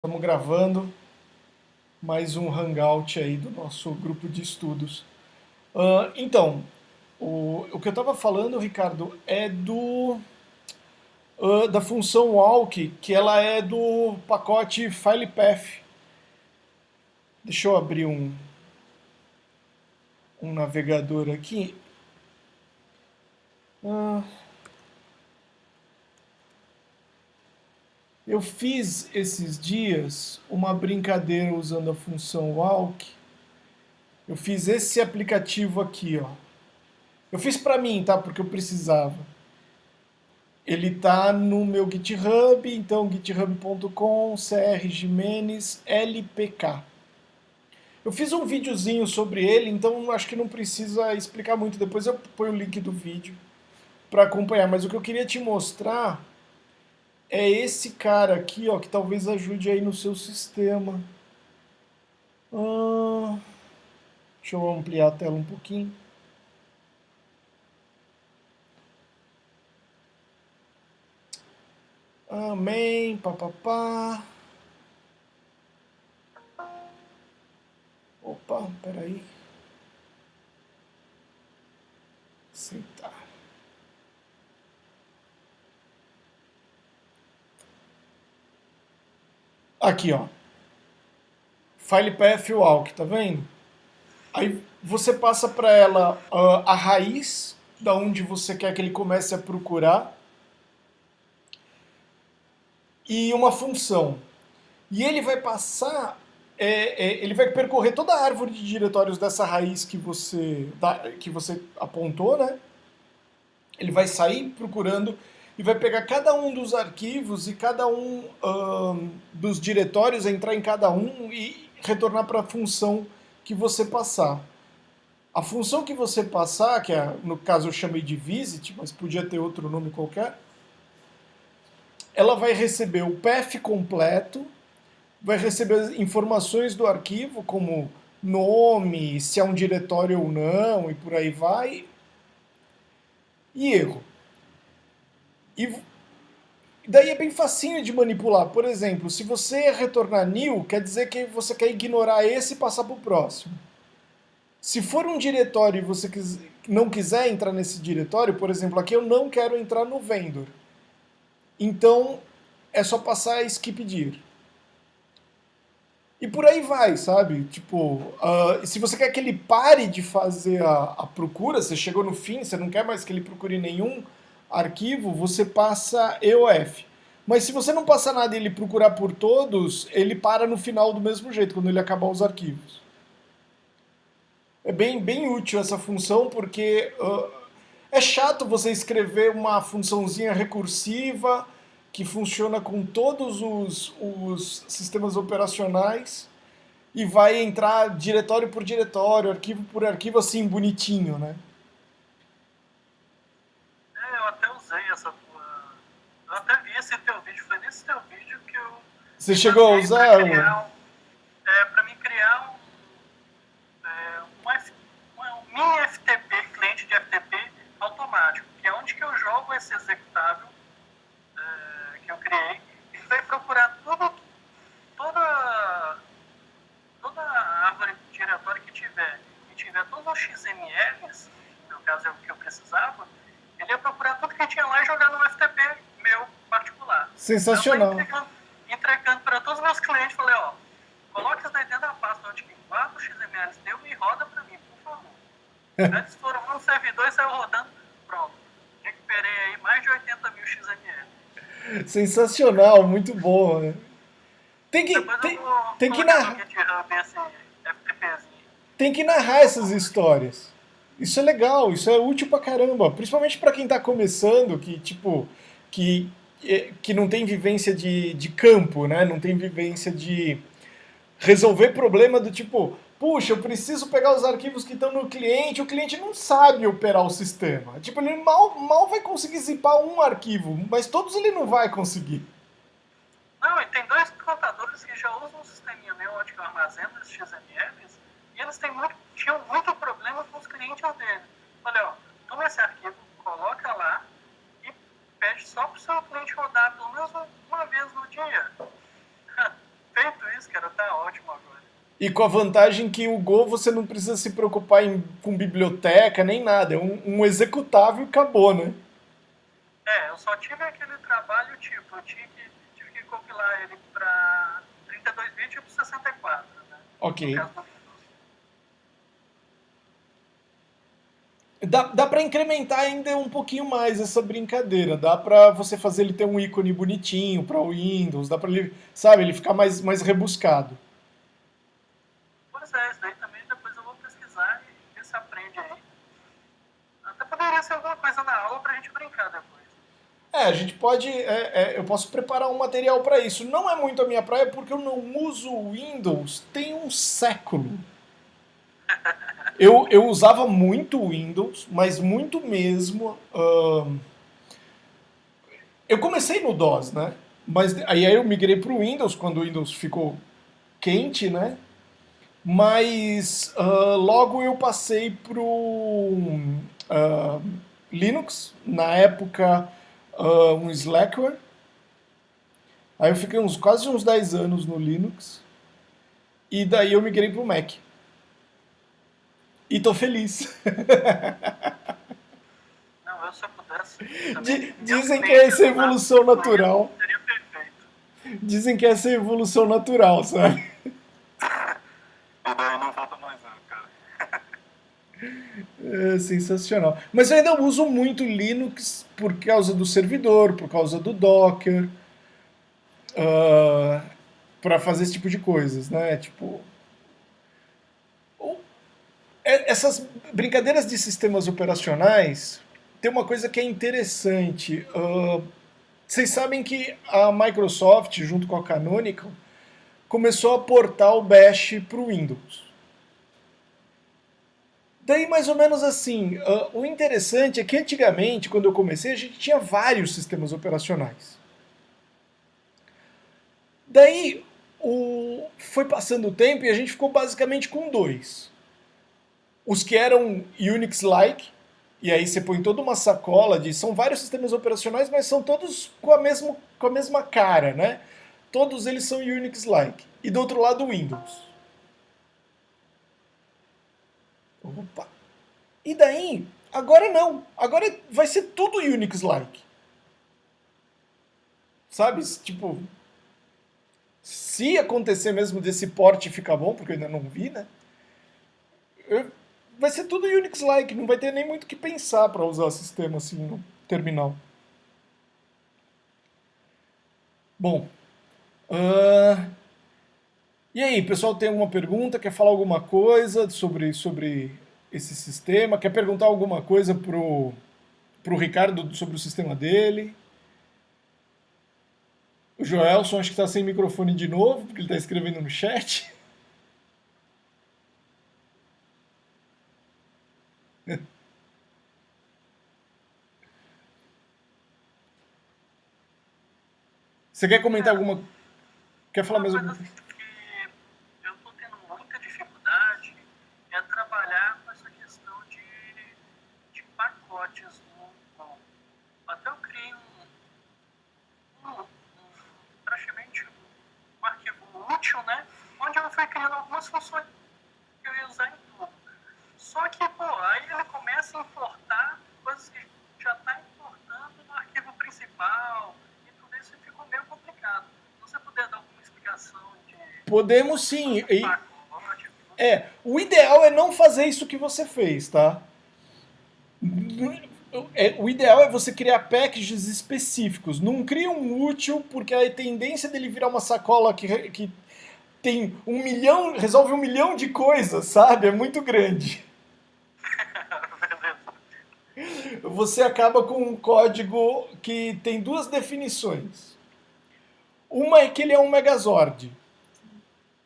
Estamos gravando mais um hangout aí do nosso grupo de estudos. Então, o que eu estava falando, Ricardo, é da função walk, que ela é do pacote FilePath. Deixa eu abrir um navegador aqui. Ah, eu fiz esses dias uma brincadeira usando a função walk. Eu fiz esse aplicativo aqui, ó. Eu fiz para mim, tá? Porque eu precisava. Ele tá no meu GitHub, então github.com Jimenez LPK. Eu fiz um videozinho sobre ele, então acho que não precisa explicar muito. Depois eu ponho o link do vídeo para acompanhar. Mas o que eu queria te mostrar é esse cara aqui, ó, que talvez ajude aí no seu sistema. Ah, deixa eu ampliar a tela um pouquinho. Amém, papapá. Opa, peraí. Aceitar. Aqui, ó. FilePath Walk, tá vendo? Aí você passa para ela a raiz da onde você quer que ele comece a procurar e uma função. E ele vai passar, ele vai percorrer toda a árvore de diretórios dessa raiz que você apontou, né? Ele vai sair procurando e vai pegar cada um dos arquivos e cada um dos diretórios, entrar em cada um e retornar para a função que você passar. A função que você passar, que é, no caso eu chamei de visit, mas podia ter outro nome qualquer, ela vai receber o path completo, vai receber as informações do arquivo, como nome, se é um diretório ou não, e por aí vai, e erro. E daí é bem facinho de manipular. Por exemplo, se você retornar new, quer dizer que você quer ignorar esse e passar para o próximo. Se for um diretório e você não quiser entrar nesse diretório, por exemplo, aqui eu não quero entrar no vendor. Então é só passar a skip dir. E por aí vai, sabe? Tipo, se você quer que ele pare de fazer a procura, você chegou no fim, você não quer mais que ele procure nenhum arquivo, você passa EOF. Mas se você não passar nada e ele procurar por todos, ele para no final do mesmo jeito, quando ele acabar os arquivos. É bem útil essa função, porque é chato você escrever uma funçãozinha recursiva que funciona com todos os sistemas operacionais e vai entrar diretório por diretório, arquivo por arquivo, assim, bonitinho, né? Eu até usei essa tua. Eu até vi esse teu vídeo, foi nesse teu vídeo que eu Você chegou a chamei para usar? criar para mim criar um mini FTP, cliente de FTP automático, que é onde que eu jogo esse executável que eu criei, e vai procurar toda, toda a árvore giratória que tiver todos os XMLs, no caso é o que eu precisava, ele ia procurar tudo que tinha lá e jogar no FTP meu particular. Aí eu saí Sensacional. entregando para todos os meus clientes, falei, ó, coloque isso daí dentro da pasta onde tem 4 XMLs deu e roda para mim, por favor. Antes foram um servidor e saiu rodando, pronto. Recuperei aí mais de 80 mil XML. Sensacional, muito bom, né? Tem que, Depois eu tem, vou tem que colocar no narrar, GitHub esse FTPzinho. tem que narrar essas histórias. Isso é legal, isso é útil pra caramba, principalmente pra quem tá começando, que tipo, que, que não tem vivência de campo, né? Não tem vivência de resolver problema do tipo, puxa, eu preciso pegar os arquivos que estão no cliente, o cliente não sabe operar o sistema. Tipo, ele mal vai conseguir zipar um arquivo, mas todos ele não vai conseguir. Não, e tem dois contadores que já usam um sisteminha meu onde eu armazeno esses XMLs e eles tinham muito problema com os clientes deles. Falei, ó, toma esse arquivo, coloca lá e pede só para o seu cliente rodar pelo menos uma vez no dia. tá ótimo agora. E com a vantagem que o Go você não precisa se preocupar com biblioteca nem nada. É um executável e acabou, né? Eu só tive aquele trabalho, tipo, eu tive que compilar ele para 32 bits e para 64, né? Ok. No caso do Windows. Dá para incrementar ainda um pouquinho mais essa brincadeira. Dá para você fazer ele ter um ícone bonitinho para o Windows. Dá para ele, sabe, ele ficar mais rebuscado. Pois é, isso daí também depois eu vou pesquisar e ver se aprende aí. Até poderia ser alguma coisa na aula pra gente brincar depois. A gente pode. Eu posso preparar um material para isso. Não é muito a minha praia porque eu não uso o Windows tem um século. Eu usava muito o Windows, mas muito mesmo. Eu comecei no DOS, né? Mas aí eu migrei para o Windows quando o Windows ficou quente, né? Mas logo eu passei pro Linux, na época um Slackware. Aí eu fiquei quase uns 10 anos no Linux. E daí eu migrei pro Mac. E tô feliz. Não, eu se eu pudesse. Também, Dizem que é essa evolução natural. Seria perfeito. Dizem que é essa evolução natural, sabe? E daí não falta mais nada, cara. É sensacional. Mas eu ainda uso muito Linux por causa do servidor, por causa do Docker, para fazer esse tipo de coisas, né? Tipo, essas brincadeiras de sistemas operacionais tem uma coisa que é interessante. Vocês sabem que a Microsoft, junto com a Canonical, começou a portar o Bash para o Windows. Daí, mais ou menos assim, o interessante é que antigamente, quando eu comecei, a gente tinha vários sistemas operacionais. Daí, foi passando o tempo e a gente ficou basicamente com dois. Os que eram Unix-like, e aí você põe toda uma sacola de... São vários sistemas operacionais, mas são todos com a mesma cara, né? Todos eles são Unix-like. E do outro lado, Windows. Opa! E daí, agora não. Agora vai ser tudo Unix-like. Sabe? Tipo, se acontecer mesmo desse porte ficar bom, porque eu ainda não vi, né? Vai ser tudo Unix-like, não vai ter nem muito o que pensar para usar o sistema assim no terminal. Bom, e aí, pessoal, tem alguma pergunta? Quer falar alguma coisa sobre esse sistema? Quer perguntar alguma coisa pro Ricardo sobre o sistema dele? O Joelson acho que está sem microfone de novo, porque ele está escrevendo no chat. Você quer comentar alguma... Quer falar Uma mais coisa alguma assim coisa? que eu tô tendo muita dificuldade é trabalhar com essa questão de pacotes até eu criei praticamente um arquivo útil, né? Onde eu fui criando algumas funções que eu ia usar em tudo. Só que, aí ele começa a importar coisas que já está importando no arquivo principal e tudo isso ficou meio complicado. Se você puder dar alguma explicação de Podemos sim. pacote, O ideal é não fazer isso que você fez, tá? O ideal é você criar packages específicos. Não cria um útil, porque a tendência dele virar uma sacola que tem 1 milhão, resolve 1 milhão de coisas, sabe? É muito grande. Você acaba com um código que tem duas definições. Uma é que ele é um Megazord.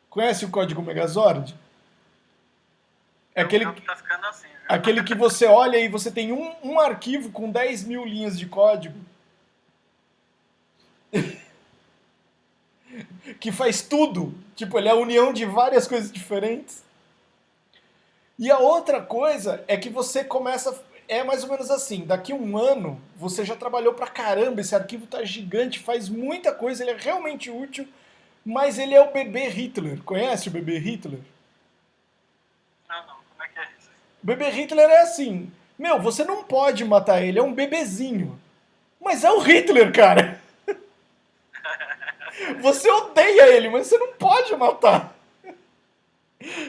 Conhece o código Megazord? É tá ficando assim, viu? aquele que você olha e você tem um arquivo com 10 mil linhas de código que faz tudo. Tipo, ele é a união de várias coisas diferentes. E a outra coisa é que você começa... É mais ou menos assim, daqui 1 ano você já trabalhou pra caramba, esse arquivo tá gigante, faz muita coisa, ele é realmente útil, mas ele é o bebê Hitler. Conhece o bebê Hitler? Não, como é que é isso? O bebê Hitler é assim, meu, você não pode matar ele, é um bebezinho. Mas é o Hitler, cara. Você odeia ele, mas você não pode matar.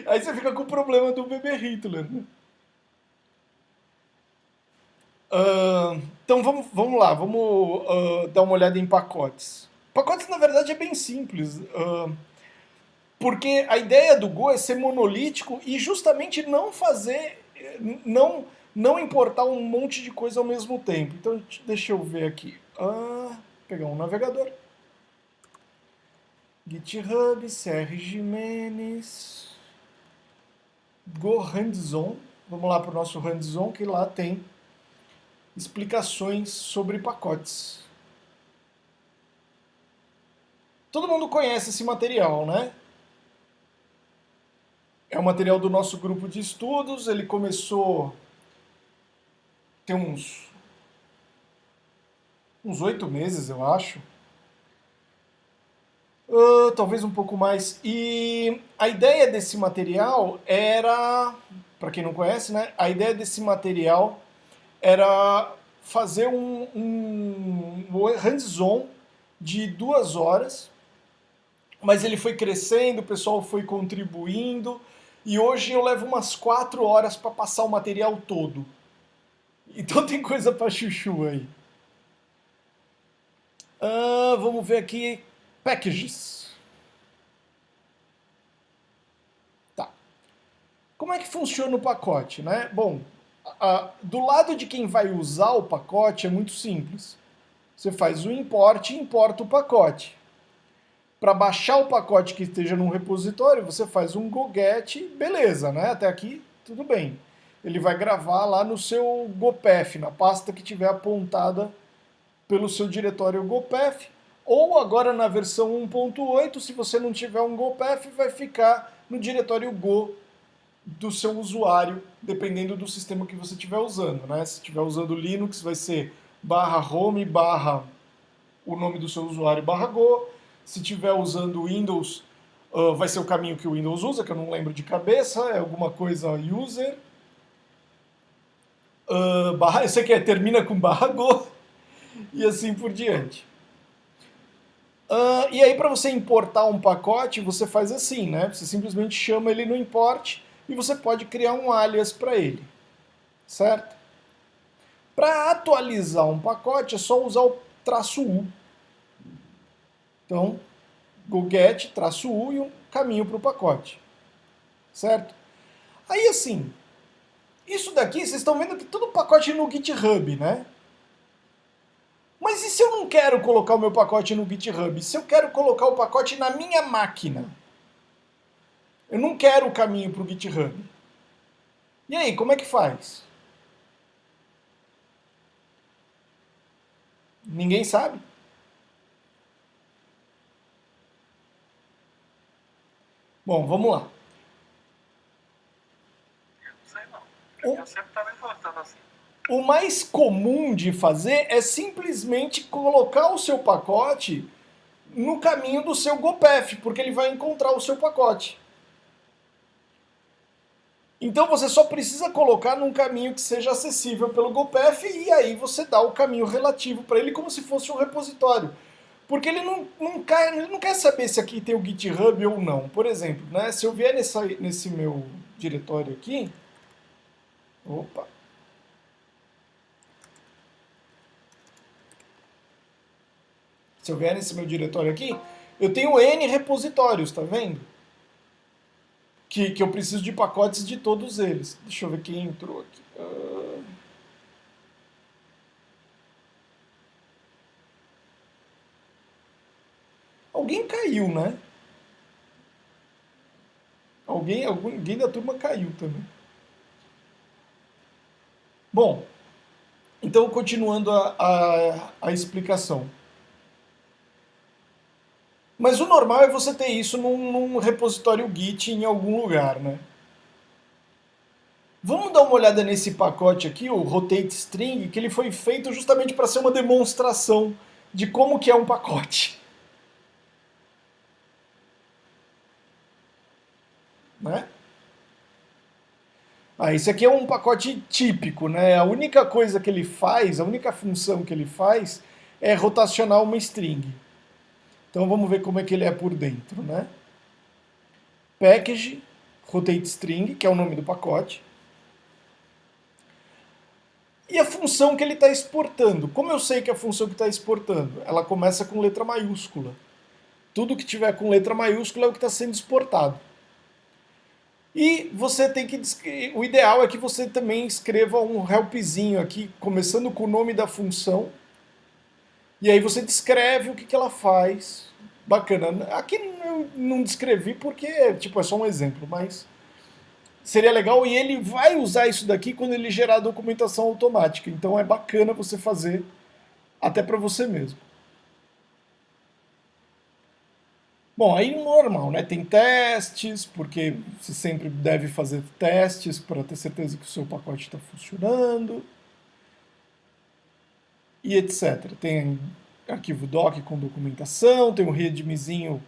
Aí você fica com o problema do bebê Hitler, né? Então vamos lá, vamos dar uma olhada em pacotes. Pacotes, na verdade, é bem simples. Porque a ideia do Go é ser monolítico e justamente não fazer, não importar um monte de coisa ao mesmo tempo. Então, deixa eu ver aqui. Pegar um navegador. GitHub, CR Jimenez, Go Hands-On. Vamos lá para o nosso Hands-On, que lá tem explicações sobre pacotes. Todo mundo conhece esse material, né? É um material do nosso grupo de estudos. Ele começou tem uns 8 meses, eu acho. Talvez um pouco mais. E a ideia desse material era, para quem não conhece, né? A ideia desse material era fazer um hands-on de 2 horas, mas ele foi crescendo, o pessoal foi contribuindo, e hoje eu levo umas 4 horas para passar o material todo. Então tem coisa para chuchu aí. Vamos ver aqui. Packages. Tá. Como é que funciona o pacote, né? Bom, do lado de quem vai usar o pacote é muito simples. Você faz o import e importa o pacote. Para baixar o pacote que esteja num repositório, você faz um goget, beleza, né? Até aqui, tudo bem. Ele vai gravar lá no seu GoPath, na pasta que tiver apontada pelo seu diretório GoPath, ou agora na versão 1.8, se você não tiver um GoPath, vai ficar no diretório Go do seu usuário, dependendo do sistema que você estiver usando, né? Se estiver usando Linux, vai ser /home/ o nome do seu usuário /go. Se estiver usando Windows, vai ser o caminho que o Windows usa, que eu não lembro de cabeça, é alguma coisa user. Eu sei que termina com /go e assim por diante. E aí, para você importar um pacote, você faz assim, né? Você simplesmente chama ele no import e você pode criar um alias para ele, certo? Para atualizar um pacote, é só usar o "-u". Então, goget "-u" e um caminho para o pacote, certo? Aí, assim, isso daqui, vocês estão vendo que tudo pacote no GitHub, né? Mas e se eu não quero colocar o meu pacote no GitHub? Se eu quero colocar o pacote na minha máquina? Eu não quero o caminho para o GitHub. E aí, como é que faz? Ninguém sabe. Bom, vamos lá. Eu não sei não. Eu sempre estava importando assim. O mais comum de fazer é simplesmente colocar o seu pacote no caminho do seu GoPath, porque ele vai encontrar o seu pacote. Então você só precisa colocar num caminho que seja acessível pelo GoPath e aí você dá o caminho relativo para ele como se fosse um repositório. Porque ele não quer saber se aqui tem o GitHub ou não. Por exemplo, né, se eu vier nesse meu diretório aqui... Opa! Se eu vier nesse meu diretório aqui, eu tenho N repositórios, tá vendo? Que eu preciso de pacotes de todos eles. Deixa eu ver quem entrou aqui. Alguém caiu, né? Alguém da turma caiu também. Bom, então continuando a explicação. Mas o normal é você ter isso num repositório Git em algum lugar, né? Vamos dar uma olhada nesse pacote aqui, o Rotate String, que ele foi feito justamente para ser uma demonstração de como que é um pacote. né? Esse aqui é um pacote típico, né? A única coisa que ele faz, a única função que ele faz é rotacionar uma string. Então vamos ver como é que ele é por dentro, né? Package, rotate string, que é o nome do pacote. E a função que ele está exportando. Como eu sei que é a função que está exportando? Ela começa com letra maiúscula. Tudo que tiver com letra maiúscula é o que está sendo exportado. E você tem que... O ideal é que você também escreva um helpzinho aqui, começando com o nome da função. E aí você descreve o que ela faz. Bacana. Aqui eu não descrevi porque tipo, é só um exemplo, mas seria legal. E ele vai usar isso daqui quando ele gerar a documentação automática. Então é bacana você fazer até para você mesmo. Bom, aí normal, né? Tem testes, porque você sempre deve fazer testes para ter certeza que o seu pacote está funcionando. E etc. Tem arquivo doc com documentação, tem um readmezinho,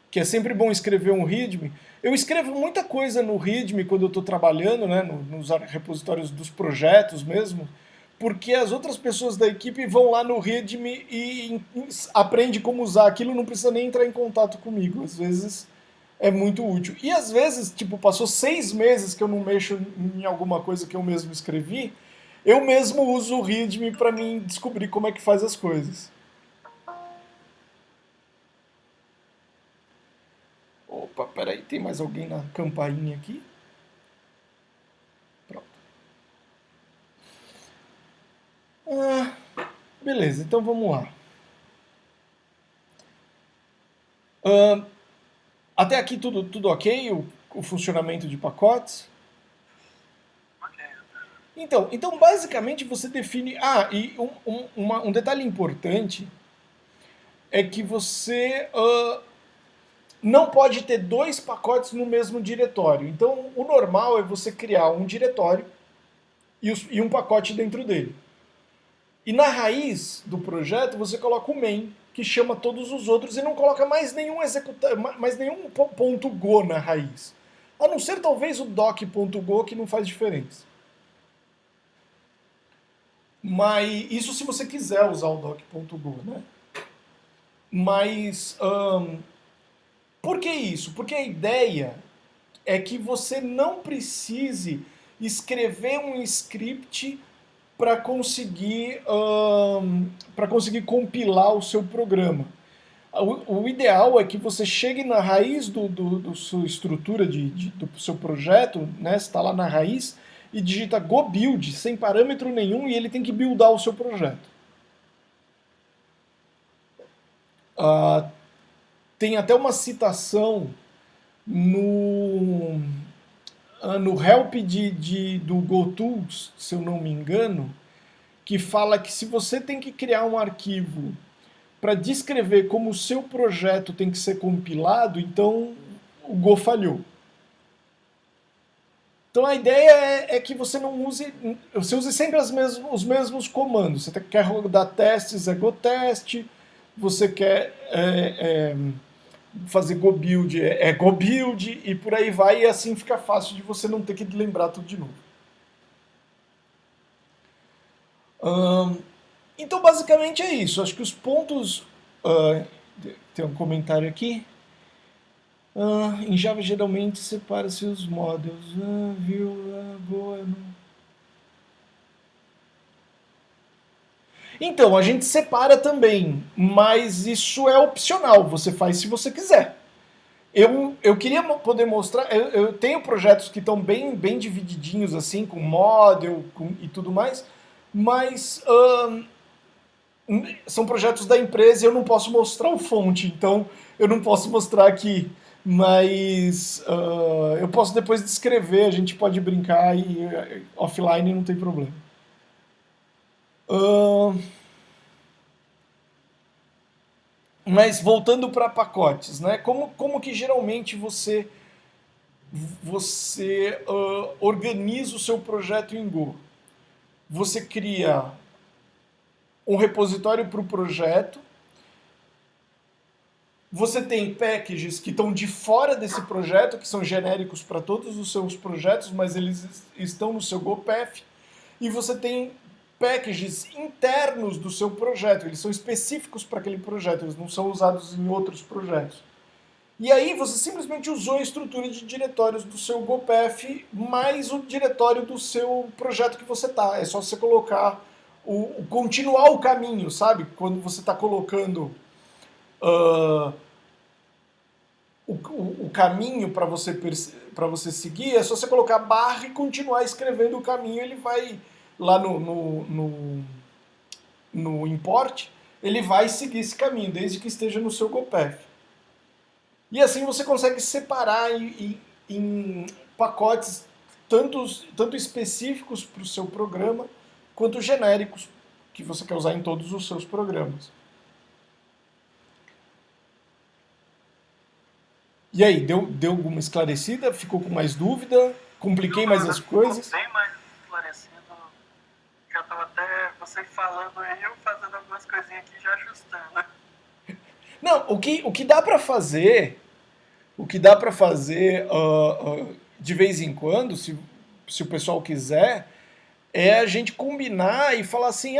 que é sempre bom escrever um readme. Eu escrevo muita coisa no readme quando eu estou trabalhando, né, nos repositórios dos projetos mesmo, porque as outras pessoas da equipe vão lá no readme e aprende como usar aquilo, não precisa nem entrar em contato comigo. Às vezes é muito útil. E às vezes, tipo, passou 6 meses que eu não mexo em alguma coisa que eu mesmo escrevi, eu mesmo uso o readme para mim descobrir como é que faz as coisas. Opa, peraí, tem mais alguém na campainha aqui? Pronto. Beleza, então vamos lá. Até aqui tudo ok? O funcionamento de pacotes? Então, basicamente você define... E um detalhe importante é que você não pode ter 2 pacotes no mesmo diretório. Então, o normal é você criar um diretório e um pacote dentro dele. E na raiz do projeto você coloca o main, que chama todos os outros, e não coloca mais nenhum ponto .go na raiz. A não ser talvez o doc.go, que não faz diferença. Mas isso se você quiser usar o doc.go, né? Mas por que isso? Porque a ideia é que você não precise escrever um script para conseguir compilar o seu programa. O ideal é que você chegue na raiz do sua estrutura do seu projeto, né? Você está lá na raiz e digita go build sem parâmetro nenhum e ele tem que buildar o seu projeto. Tem até uma citação no help do GoTools, se eu não me engano, que fala que se você tem que criar um arquivo para descrever como o seu projeto tem que ser compilado, então o Go falhou. Então a ideia é que você não use... Você use sempre os mesmos comandos. Você quer rodar testes, é GoTest. Você quer fazer Go Build, é Go Build, e por aí vai, e assim fica fácil de você não ter que lembrar tudo de novo. Então, basicamente é isso. Acho que os pontos... tem um comentário aqui. Em Java, geralmente, separa-se os models. Boa, não... Então, a gente separa também, mas isso é opcional. Você faz se você quiser. Eu queria poder mostrar... Eu tenho projetos que estão bem divididinhos, assim, com model e tudo mais, mas... são projetos da empresa e eu não posso mostrar o fonte, então eu não posso mostrar aqui, mas eu posso depois descrever, a gente pode brincar e offline não tem problema. Mas voltando para pacotes, né? Como que geralmente você organiza o seu projeto em Go? Você cria um repositório para o projeto, Você tem packages que estão de fora desse projeto, que são genéricos para todos os seus projetos, mas eles estão no seu GoPath. E você tem packages internos do seu projeto, eles são específicos para aquele projeto, eles não são usados em outros projetos. E aí você simplesmente usou a estrutura de diretórios do seu GoPath mais o diretório do seu projeto que você tá. É só você colocar continuar o caminho, sabe? Quando você está colocando o caminho para você seguir, é só você colocar barra e continuar escrevendo o caminho, ele vai lá no import, ele vai seguir esse caminho, desde que esteja no seu GoPath. E assim você consegue separar em pacotes tanto específicos para o seu programa, quanto genéricos que você quer usar em todos os seus programas. E aí, deu alguma esclarecida? Ficou com mais dúvida? Compliquei mais as coisas? Bem mais esclarecido. Já estava até você falando e eu fazendo algumas coisinhas aqui já ajustando. Não, o que dá para fazer, de vez em quando, se o pessoal quiser, é a gente combinar e falar assim,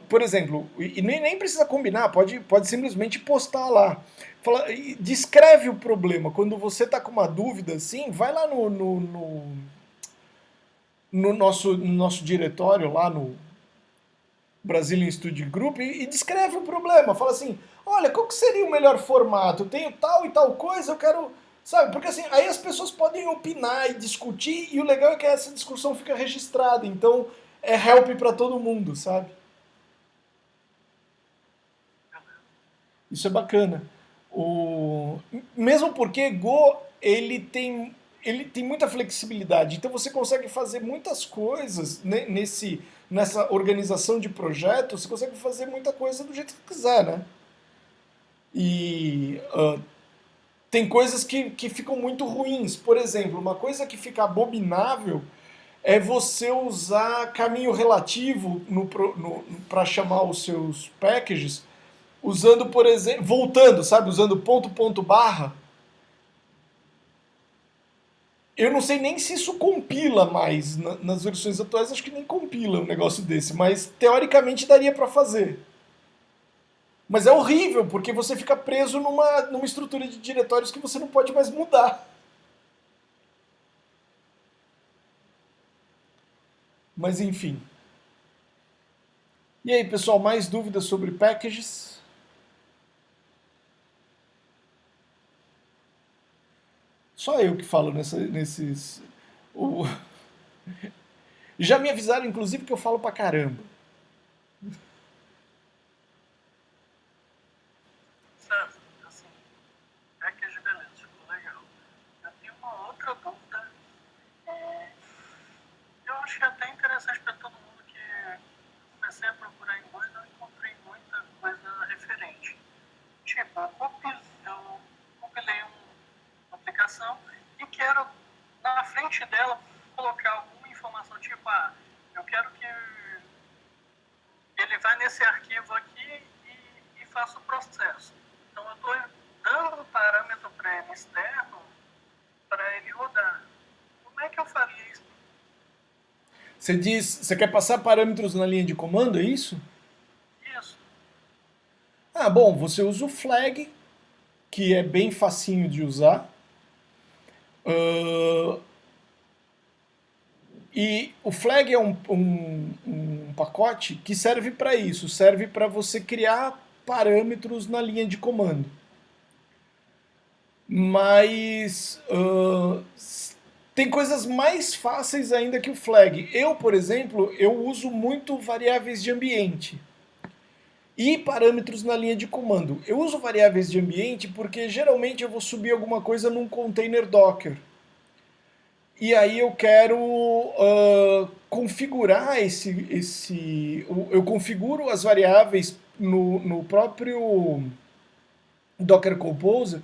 por exemplo, e nem precisa combinar, pode simplesmente postar lá. Descreve o problema. Quando você está com uma dúvida, assim, vai lá no nosso diretório, lá no Brazilian Studio Group, e descreve o problema. Fala assim, olha, qual que seria o melhor formato? Eu tenho tal e tal coisa, eu quero... Sabe? Porque assim, aí as pessoas podem opinar e discutir, e o legal é que essa discussão fica registrada, então é help para todo mundo, sabe? Isso é bacana. Mesmo porque Go, ele tem muita flexibilidade, então você consegue fazer muitas coisas nessa organização de projetos, você consegue fazer muita coisa do jeito que quiser, né? E... tem coisas que ficam muito ruins. Por exemplo, uma coisa que fica abominável é você usar caminho relativo para chamar os seus packages, usando, por exemplo, voltando, sabe? Usando ponto, ponto, barra. Eu não sei nem se isso compila mais. Nas versões atuais, acho que nem compila um negócio desse, mas teoricamente daria para fazer. Mas é horrível, porque você fica preso numa estrutura de diretórios que você não pode mais mudar. Mas enfim. E aí, pessoal, mais dúvidas sobre packages? Só eu que falo nesses... Já me avisaram, inclusive, que eu falo pra caramba. Acho que é até interessante para todo mundo que comecei a procurar em Go e não encontrei muita coisa referente. Tipo, eu compilei uma aplicação e quero, na frente dela, colocar alguma informação, tipo, eu quero que ele vá nesse arquivo aqui e faça o processo. Então, eu estou dando um parâmetro para ele externo para ele rodar. Como é que eu faria isso? Você quer passar parâmetros na linha de comando, é isso? Isso. Bom, você usa o flag, que é bem facinho de usar. E o flag é um pacote que serve para isso, serve para você criar parâmetros na linha de comando. Mas tem coisas mais fáceis ainda que o flag. Eu, por exemplo, eu uso muito variáveis de ambiente e parâmetros na linha de comando. Eu uso variáveis de ambiente porque geralmente eu vou subir alguma coisa num container Docker. E aí eu quero configurar eu configuro as variáveis no próprio Docker Composer.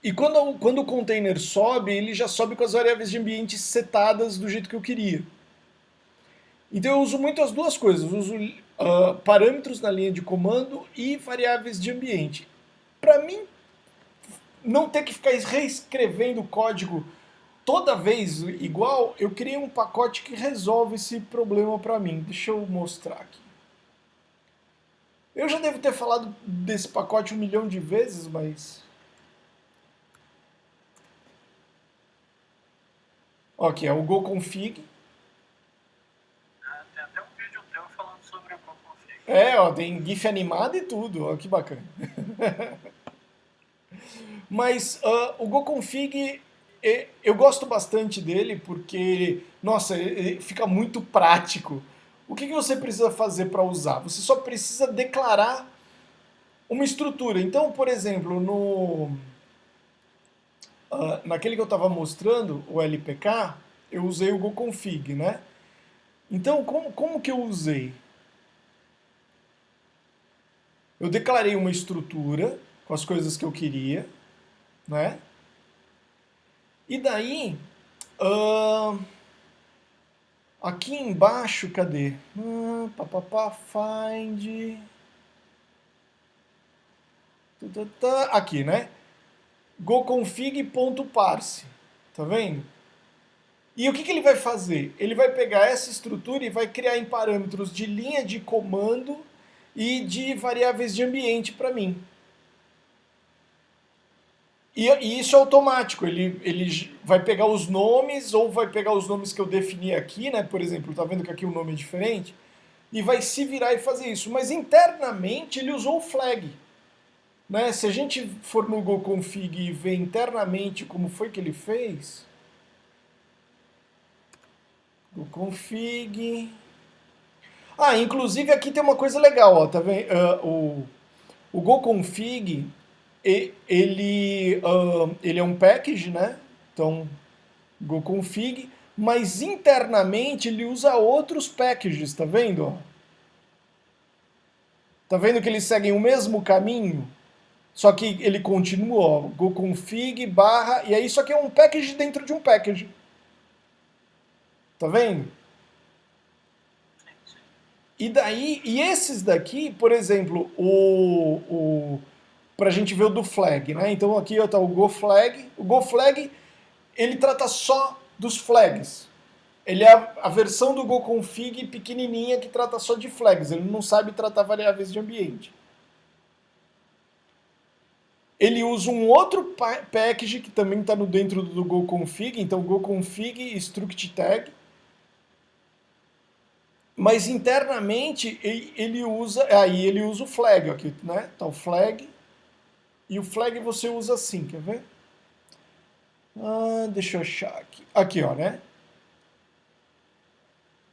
E quando o container sobe, ele já sobe com as variáveis de ambiente setadas do jeito que eu queria. Então eu uso muito as duas coisas. Eu uso parâmetros na linha de comando e variáveis de ambiente. para mim não ter que ficar reescrevendo o código toda vez igual, eu criei um pacote que resolve esse problema para mim. Deixa eu mostrar aqui. Eu já devo ter falado desse pacote 1 milhão de vezes, mas... Ok, é o goconfig. Tem até um vídeo teu falando sobre o goconfig. Ó, tem GIF animado e tudo, ó, que bacana. Mas o goconfig, eu gosto bastante dele porque, nossa, ele fica muito prático. O que você precisa fazer para usar? Você só precisa declarar uma estrutura. Então, por exemplo, naquele que eu estava mostrando, o LPK, eu usei o goconfig, né? Então, como que eu usei? Eu declarei uma estrutura com as coisas que eu queria, né? E daí, aqui embaixo, cadê? Find... Aqui, né? goconfig.parse. Tá vendo? E o que ele vai fazer? Ele vai pegar essa estrutura e vai criar em parâmetros de linha de comando e de variáveis de ambiente para mim. E isso é automático, ele vai pegar os nomes, ou vai pegar os nomes que eu defini aqui, né? Por exemplo, tá vendo que aqui o nome é diferente? E vai se virar e fazer isso. Mas internamente ele usou o flag. Né? Se a gente for no goconfig e ver internamente como foi que ele fez... goconfig... inclusive aqui tem uma coisa legal, ó, tá vendo? O goconfig... ele é um package, né? Então, goconfig, mas internamente ele usa outros packages, tá vendo? Tá vendo que eles seguem o mesmo caminho? Só que ele continua, ó, goconfig barra, e aí isso aqui é um package dentro de um package. Tá vendo? E esses daqui, por exemplo, pra gente ver o do flag, né? Então aqui tá o goflag. O goflag, ele trata só dos flags. Ele é a versão do goconfig pequenininha que trata só de flags. Ele não sabe tratar variáveis de ambiente. Ele usa um outro package que também está dentro do goconfig. Então goconfig struct tag. Mas internamente ele usa o flag aqui, né? Tá o flag. E o flag você usa assim, quer ver? Deixa eu achar aqui. Aqui, ó, né?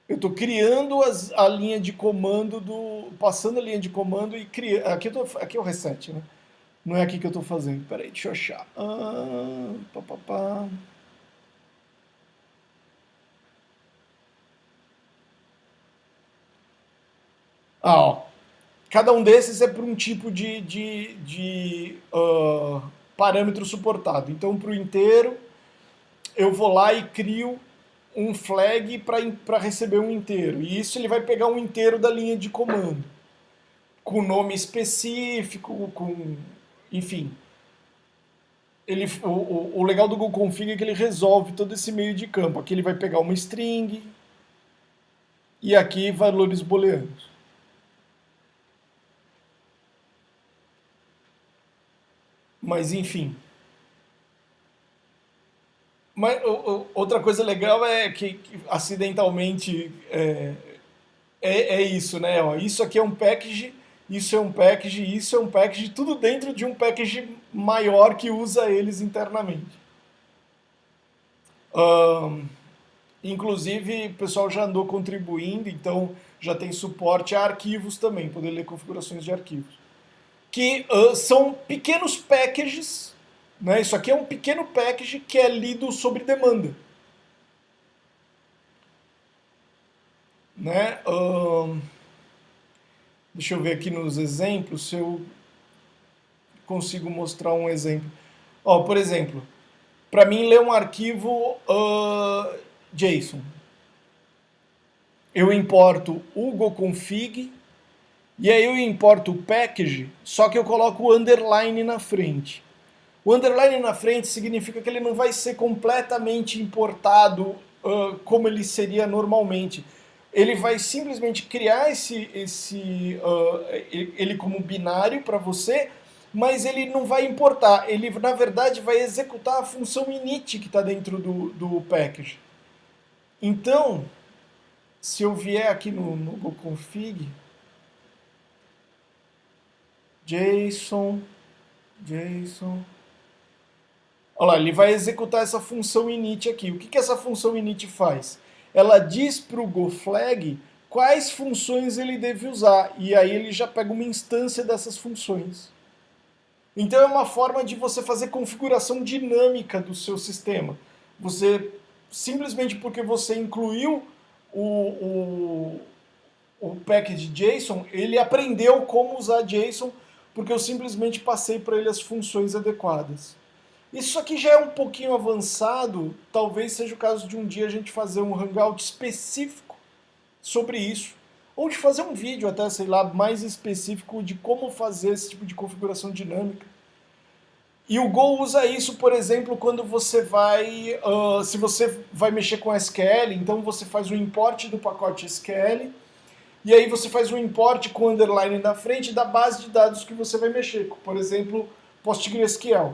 Eu estou criando a linha de comando passando a linha de comando e criando. Aqui é o reset, né? Não é aqui que eu estou fazendo. Peraí, deixa eu achar. Ó. Cada um desses é para um tipo de parâmetro suportado. Então, para o inteiro, eu vou lá e crio um flag para receber um inteiro. E isso ele vai pegar um inteiro da linha de comando. Com nome específico, enfim. O legal do goconfig é que ele resolve todo esse meio de campo. Aqui ele vai pegar uma string e aqui valores booleanos. Mas enfim. Mas outra coisa legal é que acidentalmente é isso, né? Ó, isso aqui é um package, isso é um package, isso é um package, tudo dentro de um package maior que usa eles internamente. Inclusive, o pessoal já andou contribuindo, então já tem suporte a arquivos também, poder ler configurações de arquivos. Que são pequenos packages, né? Isso aqui é um pequeno package que é lido sob demanda. Né? Deixa eu ver aqui nos exemplos se eu consigo mostrar um exemplo. Por exemplo, para mim ler um arquivo JSON, eu importo o goconfig E aí eu importo o package, só que eu coloco o underline na frente. O underline na frente significa que ele não vai ser completamente importado como ele seria normalmente. Ele vai simplesmente criar ele como binário para você, mas ele não vai importar. Ele, na verdade, vai executar a função init que está dentro do package. Então, se eu vier aqui no goconfig, JSON, olha lá, ele vai executar essa função init aqui. O que essa função init faz? Ela diz para o goFlag quais funções ele deve usar, e aí ele já pega uma instância dessas funções. Então é uma forma de você fazer configuração dinâmica do seu sistema. Você, simplesmente porque você incluiu o package JSON, ele aprendeu como usar JSON, porque eu simplesmente passei para ele as funções adequadas. Isso aqui já é um pouquinho avançado, talvez seja o caso de um dia a gente fazer um hangout específico sobre isso, ou de fazer um vídeo até, sei lá, mais específico de como fazer esse tipo de configuração dinâmica. E o Go usa isso, por exemplo, quando você vai, se você vai mexer com SQL, então você faz o import do pacote SQL, e aí você faz um import com underline na frente da base de dados que você vai mexer, por exemplo, PostgreSQL.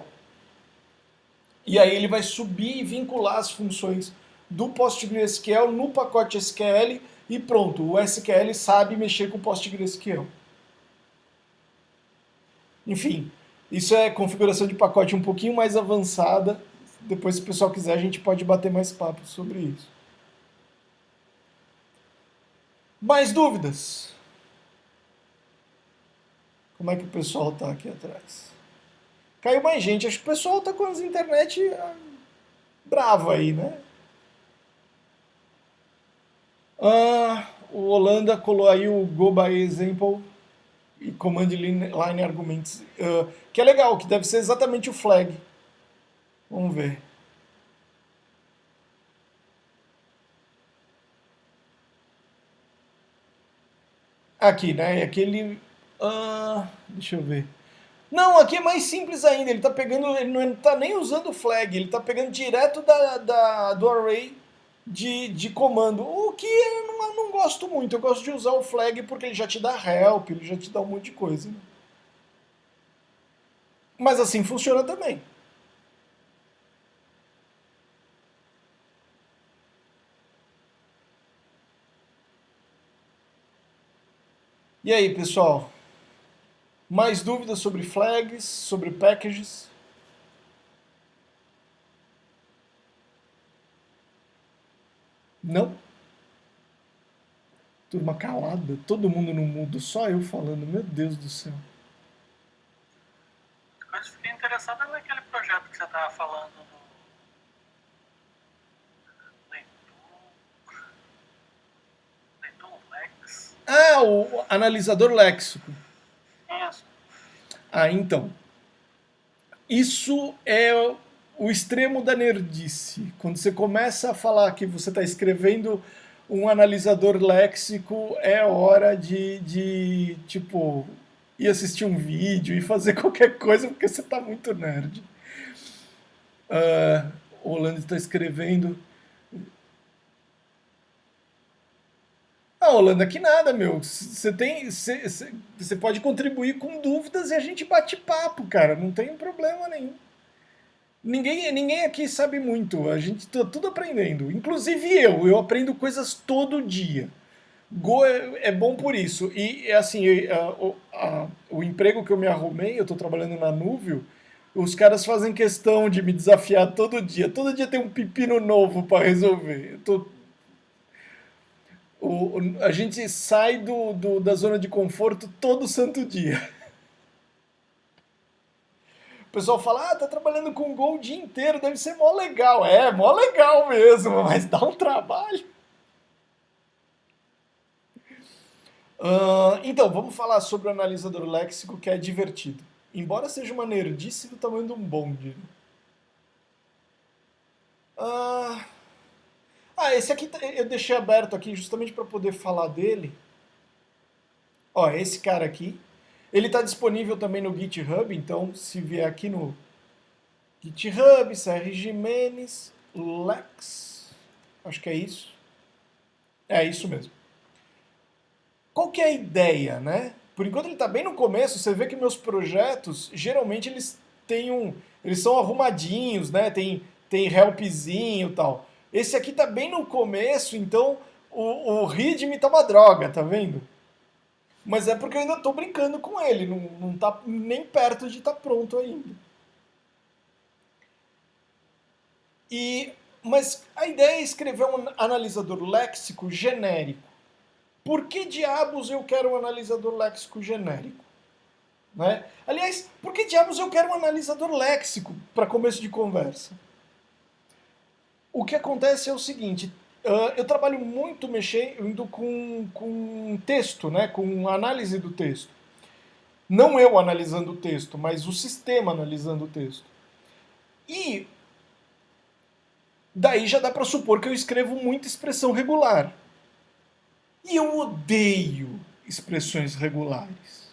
E aí ele vai subir e vincular as funções do PostgreSQL no pacote SQL e pronto, o SQL sabe mexer com o PostgreSQL. Enfim, isso é configuração de pacote um pouquinho mais avançada. Depois, se o pessoal quiser, a gente pode bater mais papo sobre isso. Mais dúvidas? Como é que o pessoal tá aqui atrás? Caiu mais gente. Acho que o pessoal tá com as internet brava aí, né? O Holanda colou aí o Go by Example e Command Line Arguments, que é legal, que deve ser exatamente o flag. Vamos ver. Aqui, né? Aquele. Deixa eu ver. Não, aqui é mais simples ainda. Ele tá pegando. Ele não tá nem usando o flag, ele tá pegando direto do array de comando. O que eu não gosto muito. Eu gosto de usar o flag porque ele já te dá help, ele já te dá um monte de coisa. Né? Mas assim funciona também. E aí, pessoal? Mais dúvidas sobre flags, sobre packages? Não? Turma calada, todo mundo no mundo, só eu falando, meu Deus do céu. Eu fiquei interessado naquele projeto que você estava falando do Leitor Lex. O analisador léxico. Isso. Então. Isso é o extremo da nerdice. Quando você começa a falar que você está escrevendo um analisador léxico, é hora tipo, ir assistir um vídeo e fazer qualquer coisa porque você está muito nerd. O Orlando está escrevendo. Holanda, que nada, meu. Você pode contribuir com dúvidas e a gente bate papo, cara. Não tem problema nenhum. Ninguém aqui sabe muito, a gente tá tudo aprendendo. Inclusive eu aprendo coisas todo dia. Go é bom por isso. E assim, o emprego que eu me arrumei, eu estou trabalhando na Núvio, os caras fazem questão de me desafiar todo dia. Todo dia tem um pepino novo para resolver. A gente sai da zona de conforto todo santo dia. O pessoal fala, tá trabalhando com Go o dia inteiro, deve ser mó legal. É, mó legal mesmo, mas dá um trabalho. Então, vamos falar sobre o analisador léxico, que é divertido. Embora seja uma nerdice do tamanho de um bonde. Esse aqui eu deixei aberto aqui justamente para poder falar dele. Ó, esse cara aqui. Ele está disponível também no GitHub, então se vier aqui no GitHub, Serri Jimenez, Lex, acho que é isso. É isso mesmo. Qual que é a ideia, né? Por enquanto ele está bem no começo, você vê que meus projetos, geralmente eles são arrumadinhos, né? Tem helpzinho e tal. Esse aqui está bem no começo, então o README tá uma droga, tá vendo? Mas é porque eu ainda estou brincando com ele, não tá nem perto de estar pronto ainda. Mas a ideia é escrever um analisador léxico genérico. Por que diabos eu quero um analisador léxico genérico? Né? Aliás, por que diabos eu quero um analisador léxico para começo de conversa? O que acontece é o seguinte, eu trabalho muito mexendo com texto, né? Com análise do texto. Não eu analisando o texto, mas o sistema analisando o texto. E daí já dá para supor que eu escrevo muita expressão regular. E eu odeio expressões regulares.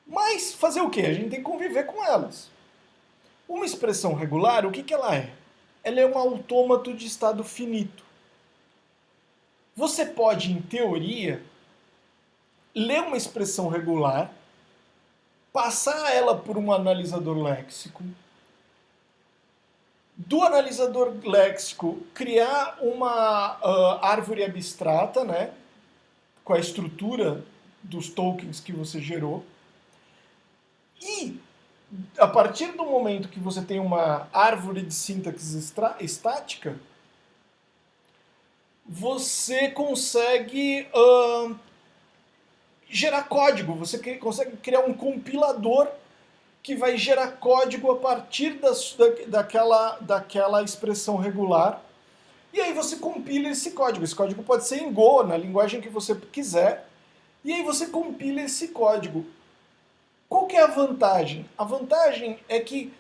Mas fazer o quê? A gente tem que conviver com elas. Uma expressão regular, o que, que ela é? Ela é um autômato de estado finito. Você pode, em teoria, ler uma expressão regular, passar ela por um analisador léxico, do analisador léxico criar uma árvore abstrata, né, com a estrutura dos tokens que você gerou, e a partir do momento que você tem uma árvore de sintaxe estática, você consegue gerar código, você consegue criar um compilador que vai gerar código a partir daquela expressão regular. E aí você compila esse código. Esse código pode ser em Go, na linguagem que você quiser. E aí você compila esse código. Qual que é a vantagem? A vantagem é que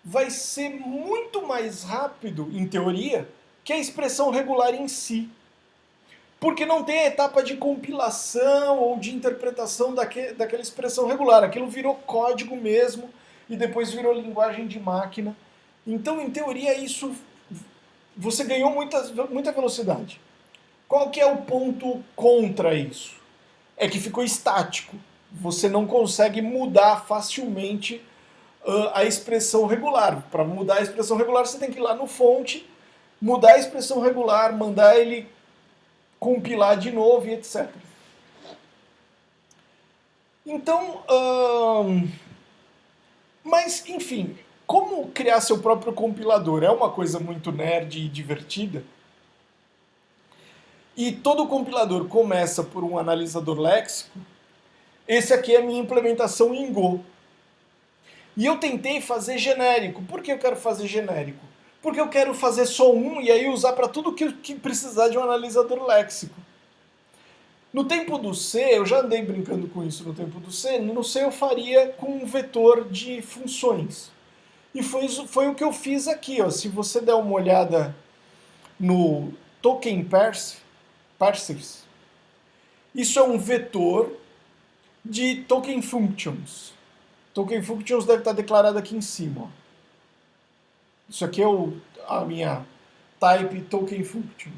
vai ser muito mais rápido, em teoria, que a expressão regular em si. Porque não tem a etapa de compilação ou de interpretação daquela expressão regular. Aquilo virou código mesmo e depois virou linguagem de máquina. Então, em teoria, isso você ganhou muita velocidade. Qual que é o ponto contra isso? É que ficou estático. Você não consegue mudar facilmente a expressão regular. Para mudar a expressão regular, você tem que ir lá no fonte, mudar a expressão regular, mandar ele compilar de novo e etc. Então, mas enfim, como criar seu próprio compilador é uma coisa muito nerd e divertida. E todo compilador começa por um analisador léxico. Esse aqui é a minha implementação em Go. E eu tentei fazer genérico. Por que eu quero fazer genérico? Porque eu quero fazer só um e aí usar para tudo que precisar de um analisador léxico. No tempo do C, eu já andei brincando com isso no tempo do C, no C eu faria com um vetor de funções. E foi o que eu fiz aqui. Ó. Se você der uma olhada no token parsers, isso é um vetor de token functions. Token functions deve estar declarado aqui em cima. Ó. Isso aqui é a minha type token function.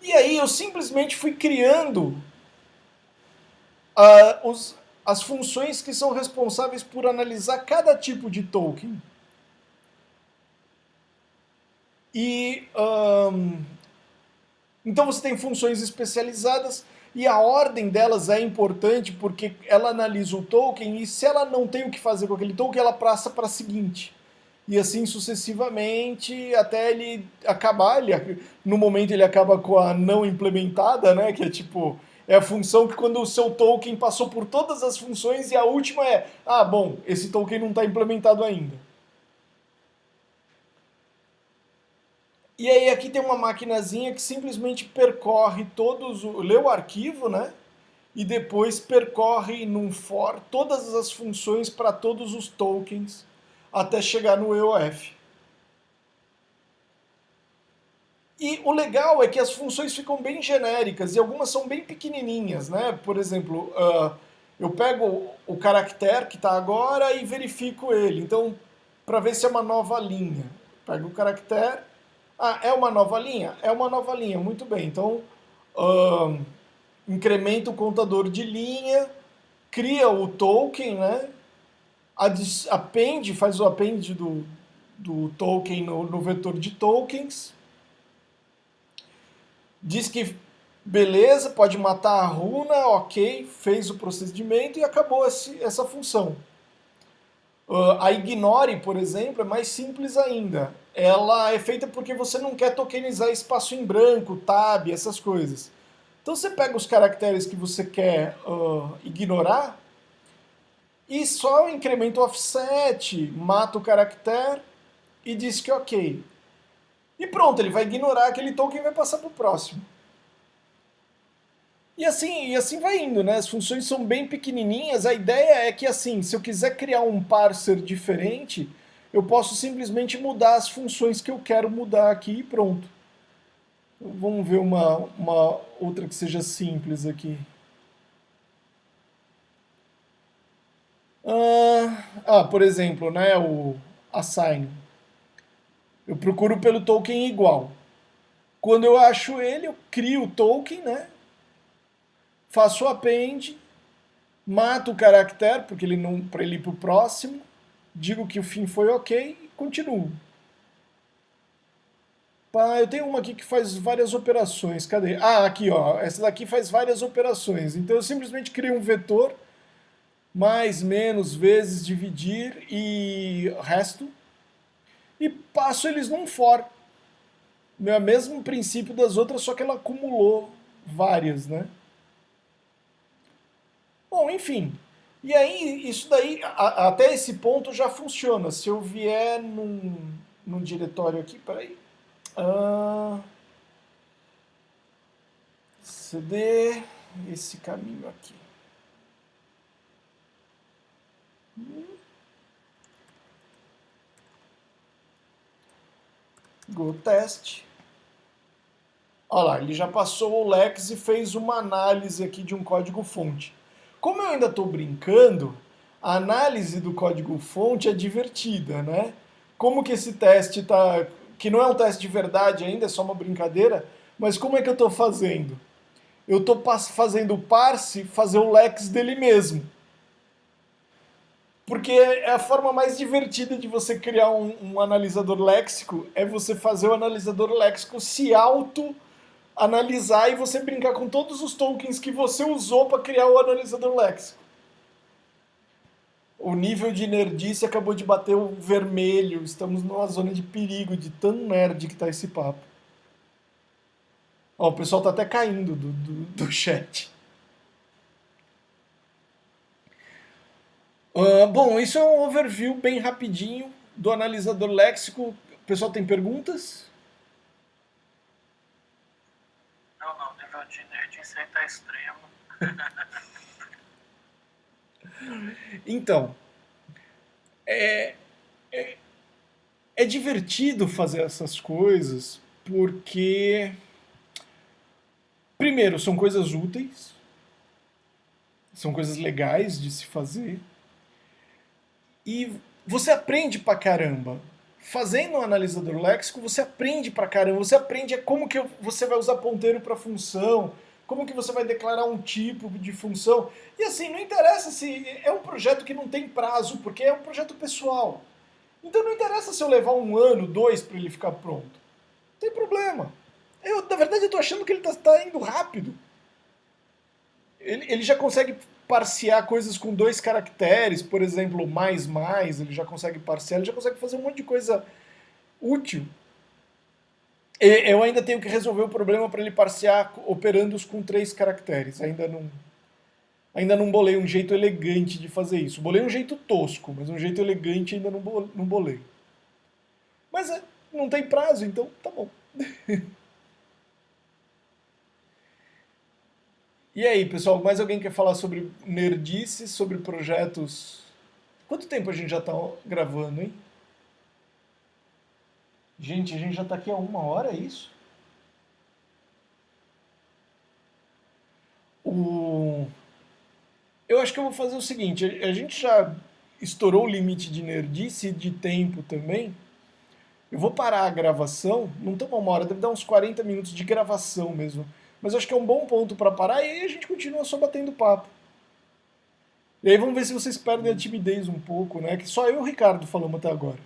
E aí eu simplesmente fui criando as funções que são responsáveis por analisar cada tipo de token. E então você tem funções especializadas e a ordem delas é importante porque ela analisa o token e se ela não tem o que fazer com aquele token, ela passa para a seguinte. E assim sucessivamente até ele acabar. No momento ele acaba com a não implementada, né? Que é tipo, é a função que quando o seu token passou por todas as funções e a última é, bom, esse token não está implementado ainda. E aí aqui tem uma maquinazinha que simplesmente percorre lê o arquivo, né? E depois percorre num for todas as funções para todos os tokens até chegar no EOF. E o legal é que as funções ficam bem genéricas e algumas são bem pequenininhas, né? Por exemplo, eu pego o caractere que está agora e verifico ele. Então, para ver se é uma nova linha, pego o caractere. Ah, é uma nova linha? É uma nova linha, muito bem. Então, ah, incrementa o contador de linha, cria o token, né? Append, faz o append do token no vetor de tokens. Diz que beleza, pode matar a runa, ok, fez o procedimento e acabou essa função. A ignore, por exemplo, é mais simples ainda. Ela é feita porque você não quer tokenizar espaço em branco, tab, essas coisas. Então você pega os caracteres que você quer ignorar e só incrementa o offset, mata o caractere e diz que ok. E pronto, ele vai ignorar aquele token e vai passar para o próximo. E assim vai indo, né? As funções são bem pequenininhas. A ideia é que, assim, se eu quiser criar um parser diferente, eu posso simplesmente mudar as funções que eu quero mudar aqui e pronto. Vamos ver uma outra que seja simples aqui. Por exemplo, né, o assign. Eu procuro pelo token igual. Quando eu acho ele, eu crio o token, né? Faço o append, mato o caractere, porque ele não, para ele ir para o próximo, digo que o fim foi ok e continuo. Eu tenho uma aqui que faz várias operações. Cadê? Ah, aqui, ó. Essa daqui faz várias operações. Então eu simplesmente crio um vetor, mais, menos, vezes, dividir e resto, e passo eles num for. É o mesmo princípio das outras, só que ela acumulou várias, né? Bom, enfim. E aí, isso daí, até esse ponto já funciona. Se eu vier num diretório aqui, peraí. CD, esse caminho aqui. Go test. Olha lá, ele já passou o Lex e fez uma análise aqui de um código-fonte. Como eu ainda estou brincando, a análise do código-fonte é divertida, né? Como que esse teste está... que não é um teste de verdade ainda, é só uma brincadeira, mas como é que eu estou fazendo? Eu estou fazendo o parse fazer o Lex dele mesmo. Porque é a forma mais divertida de você criar um analisador léxico, é você fazer o analisador léxico se auto-analisar e você brincar com todos os tokens que você usou para criar o analisador léxico. O nível de nerdice acabou de bater o vermelho, estamos numa zona de perigo de tão nerd que tá esse papo. Ó, o pessoal tá até caindo do chat. Bom, isso é um overview bem rapidinho do analisador léxico. O pessoal tem perguntas? Não, o nível de nerdice aí tá extremo. Então, é divertido fazer essas coisas porque, primeiro, são coisas úteis, são coisas legais de se fazer e você aprende pra caramba. Fazendo um analisador léxico, você aprende pra caramba. Você aprende como que você vai usar ponteiro para função, como que você vai declarar um tipo de função. E assim, não interessa se é um projeto que não tem prazo, porque é um projeto pessoal. Então não interessa se eu levar 1 ano, 2 para ele ficar pronto. Não tem problema. Na verdade, eu estou achando que ele tá indo rápido. Ele já consegue parsear coisas com 2 caracteres, por exemplo, mais, ele já consegue parsear, ele já consegue fazer um monte de coisa útil. Eu ainda tenho que resolver o problema para ele parsear operandos com 3 caracteres. Ainda não bolei um jeito elegante de fazer isso. Bolei um jeito tosco, mas um jeito elegante ainda não bolei. Mas não tem prazo, então tá bom. E aí, pessoal, mais alguém quer falar sobre nerdice, sobre projetos? Quanto tempo a gente já tá gravando, hein? Gente, a gente já tá aqui há 1 hora, é isso? O... Eu acho que eu vou fazer o seguinte, a gente já estourou o limite de nerdice e de tempo também. Eu vou parar a gravação, não toma uma hora, deve dar uns 40 minutos de gravação mesmo. Mas eu acho que é um bom ponto para parar e aí a gente continua só batendo papo. E aí vamos ver se vocês perdem a timidez um pouco, né? Que só eu e o Ricardo falamos até agora.